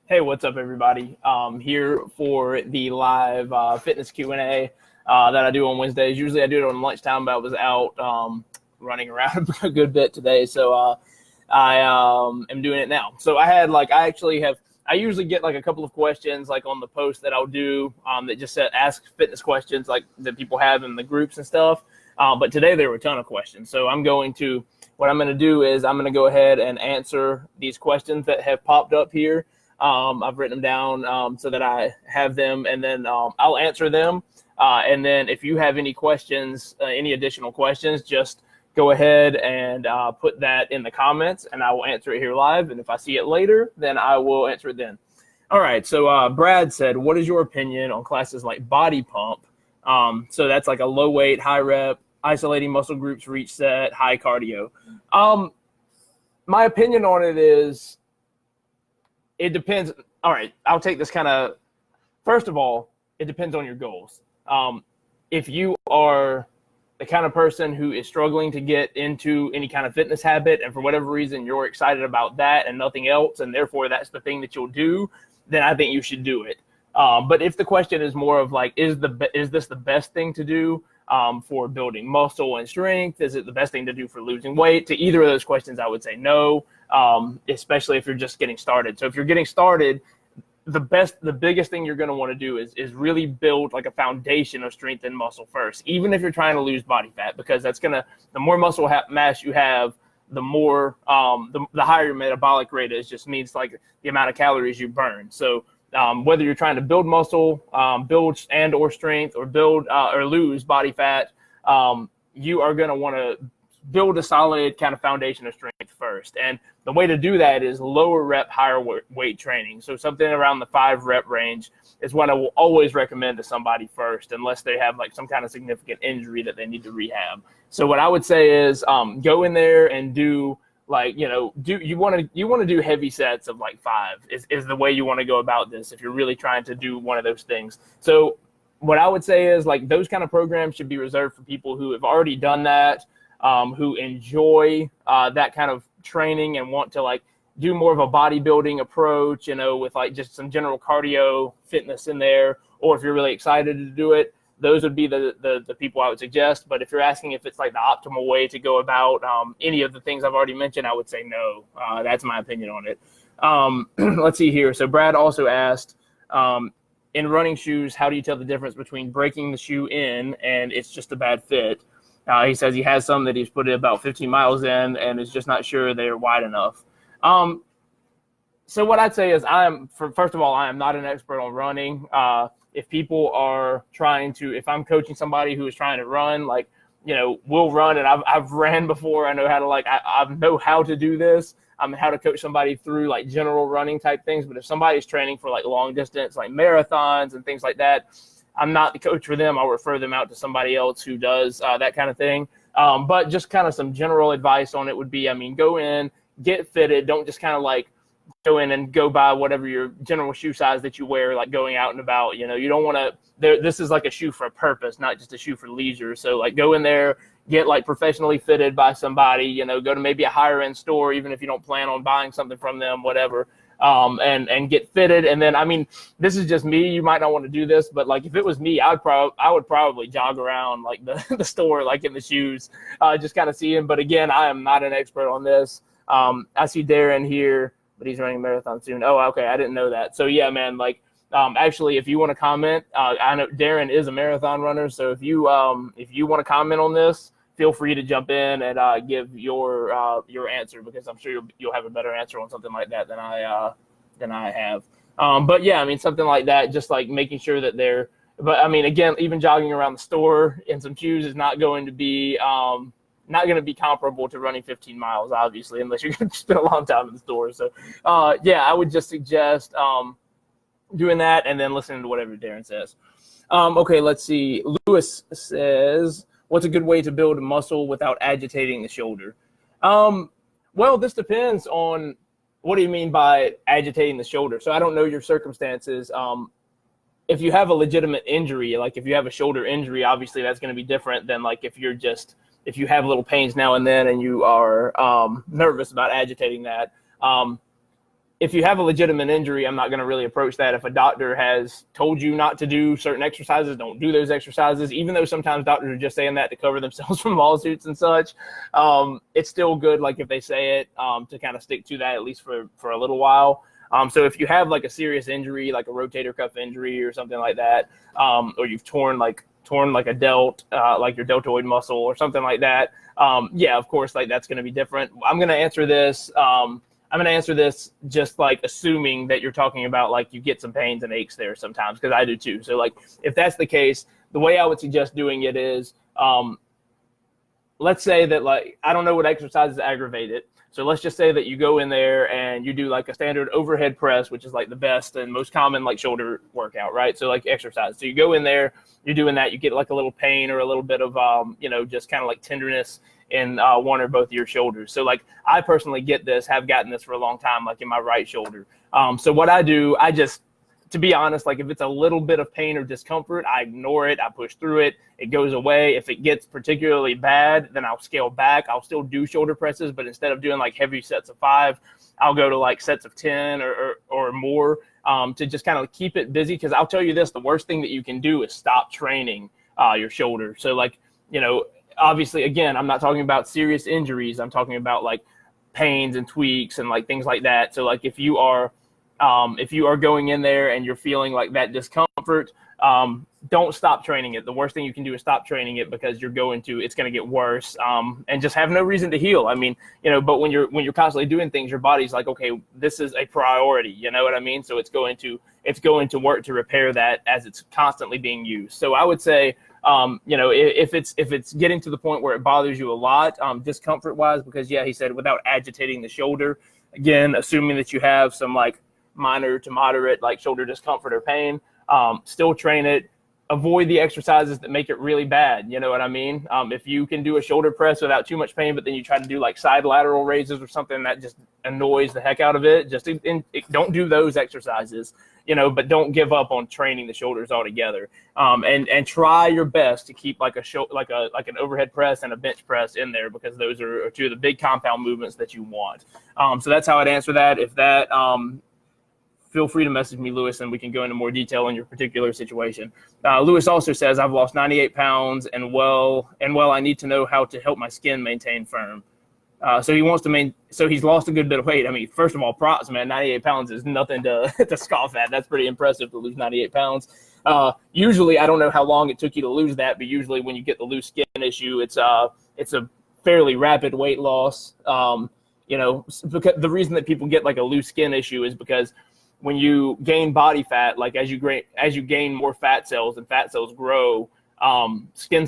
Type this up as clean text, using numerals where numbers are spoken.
Hey, what's up, everybody? Here for the live fitness Q&A that I do on Wednesdays. Usually I do it on lunchtime, but I was out running around a good bit today, so I am doing it now. So I usually get like a couple of questions like on the post that I'll do that just said ask fitness questions like that people have in the groups and stuff. But today there were a ton of questions, so what I'm going to do is I'm going to go ahead and answer these questions that have popped up here. I've written them down so that I have them, and then I'll answer them. And then if you have any questions, any additional questions, just go ahead and put that in the comments, and I will answer it here live. And if I see it later, then I will answer it then. All right, so Brad said, what is your opinion on classes like BodyPump? So that's like a low weight, high rep, isolating muscle groups for each set, high cardio. My opinion on it is, it depends. All right, I'll take this first of all, it depends on your goals. If you are the kind of person who is struggling to get into any kind of fitness habit, and for whatever reason you're excited about that and nothing else, and therefore that's the thing that you'll do, then I think you should do it. But if the question is more of like, is this the best thing to do for building muscle and strength? Is it the best thing to do for losing weight? To either of those questions, I would say no, especially if you're just getting started. So if you're getting started, the biggest thing you're going to want to do is really build like a foundation of strength and muscle first, even if you're trying to lose body fat, because the more muscle mass you have, the more, the higher your metabolic rate is. Just means like the amount of calories you burn. So whether you're trying to build muscle, build and or strength, or build or lose body fat, you are going to want to build a solid kind of foundation of strength first. And the way to do that is lower rep, higher weight training. So something around the 5 rep range is what I will always recommend to somebody first, unless they have like some kind of significant injury that they need to rehab. So what I would say is go in there and do like, you want to do heavy sets of like 5 is the way you want to go about this if you're really trying to do one of those things. So what I would say is like those kind of programs should be reserved for people who have already done that, who enjoy that kind of training and want to like do more of a bodybuilding approach, with like just some general cardio fitness in there. Or if you're really excited to do it, those would be the people I would suggest. But if you're asking if it's like the optimal way to go about any of the things I've already mentioned, I would say no. That's my opinion on it. Let's see here. So Brad also asked, in running shoes, how do you tell the difference between breaking the shoe in and it's just a bad fit? He says he has some that he's put about 15 miles in and is just not sure they're wide enough. So what I'd say is first of all, I am not an expert on running. If people are if I'm coaching somebody who is trying to run, like, we'll run, and I've ran before. I know how to I know how to do this. How to coach somebody through like general running type things. But if somebody's training for like long distance, like marathons and things like that, I'm not the coach for them. I'll refer them out to somebody else who does that kind of thing. But just kind of some general advice on it would be, go in, get fitted. Don't just kind of like go in and go by whatever your general shoe size that you wear, like going out and about. You don't want to, this is like a shoe for a purpose, not just a shoe for leisure. So like go in there, get like professionally fitted by somebody, go to maybe a higher end store, even if you don't plan on buying something from them, whatever. And get fitted. And then, this is just me. You might not want to do this, but like if it was me, I would probably jog around like the store, like in the shoes, just kind of seeing. But again, I am not an expert on this. I see Darren here, but he's running a marathon soon. Oh, okay. I didn't know that. So yeah, man, like, actually, if you want to comment, I know Darren is a marathon runner. So if you want to comment on this, feel free to jump in and give your answer, because I'm sure you'll have a better answer on something like that than I have. But yeah, something like that, just like making sure that they're. But again, even jogging around the store in some shoes is not going to be comparable to running 15 miles, obviously, unless you're going to spend a long time in the store. So yeah, I would just suggest doing that and then listening to whatever Darren says. Okay, let's see. Lewis says, what's a good way to build muscle without agitating the shoulder? Well, this depends on what do you mean by agitating the shoulder. So I don't know your circumstances. If you have a legitimate injury, like if you have a shoulder injury, obviously that's going to be different than like if you have little pains now and then and you are nervous about agitating that. if you have a legitimate injury, I'm not going to really approach that. If a doctor has told you not to do certain exercises, don't do those exercises, even though sometimes doctors are just saying that to cover themselves from lawsuits and such. It's still good, like if they say it, to kind of stick to that at least for a little while. So if you have like a serious injury, like a rotator cuff injury or something like that, or you've torn like a delt, like your deltoid muscle or something like that, yeah, of course, like that's going to be different. I'm going to answer this. I'm going to answer this just like assuming that you're talking about like you get some pains and aches there sometimes, because I do too. So like if that's the case, the way I would suggest doing it is, let's say that like, I don't know what exercises aggravate it. So let's just say that you go in there and you do like a standard overhead press, which is like the best and most common like shoulder workout, right? So like exercise. So you go in there, you're doing that, you get like a little pain or a little bit of, just kind of like tenderness in one or both of your shoulders. So like I personally have gotten this for a long time, like in my right shoulder. So what I do, to be honest, like if it's a little bit of pain or discomfort, I ignore it. I push through it. It goes away. If it gets particularly bad, then I'll scale back. I'll still do shoulder presses, but instead of doing like heavy sets of 5, I'll go to like sets of 10 or more, to just kind of keep it busy. Because I'll tell you this, the worst thing that you can do is stop training your shoulder. So like, obviously, again, I'm not talking about serious injuries. I'm talking about like pains and tweaks and like things like that. So like if you are going in there and you're feeling like that discomfort, don't stop training it. The worst thing you can do is stop training it, because it's going to get worse, and just have no reason to heal. I mean, but when you're constantly doing things, your body's like, okay, this is a priority. You know what I mean? So it's going to work to repair that as it's constantly being used. So I would say, if it's getting to the point where it bothers you a lot, discomfort wise, because he said without agitating the shoulder, again, assuming that you have some like minor to moderate like shoulder discomfort or pain, still train it. Avoid the exercises that make it really bad. You know what I mean? If you can do a shoulder press without too much pain, but then you try to do like side lateral raises or something that just annoys the heck out of it, don't do those exercises, but don't give up on training the shoulders altogether. And try your best to keep like an overhead press and a bench press in there, because those are two of the big compound movements that you want. So that's how I'd answer that. If that, feel free to message me, Lewis, and we can go into more detail on your particular situation. Lewis also says, I've lost 98 pounds and I need to know how to help my skin maintain firm. So he's lost a good bit of weight. I mean, first of all, props, man. 98 pounds is nothing to scoff at. That's pretty impressive to lose 98 pounds. Usually, I don't know how long it took you to lose that, but usually when you get the loose skin issue, it's a fairly rapid weight loss. Because the reason that people get like a loose skin issue is because when you gain body fat, like as you gain more fat cells and fat cells grow, skin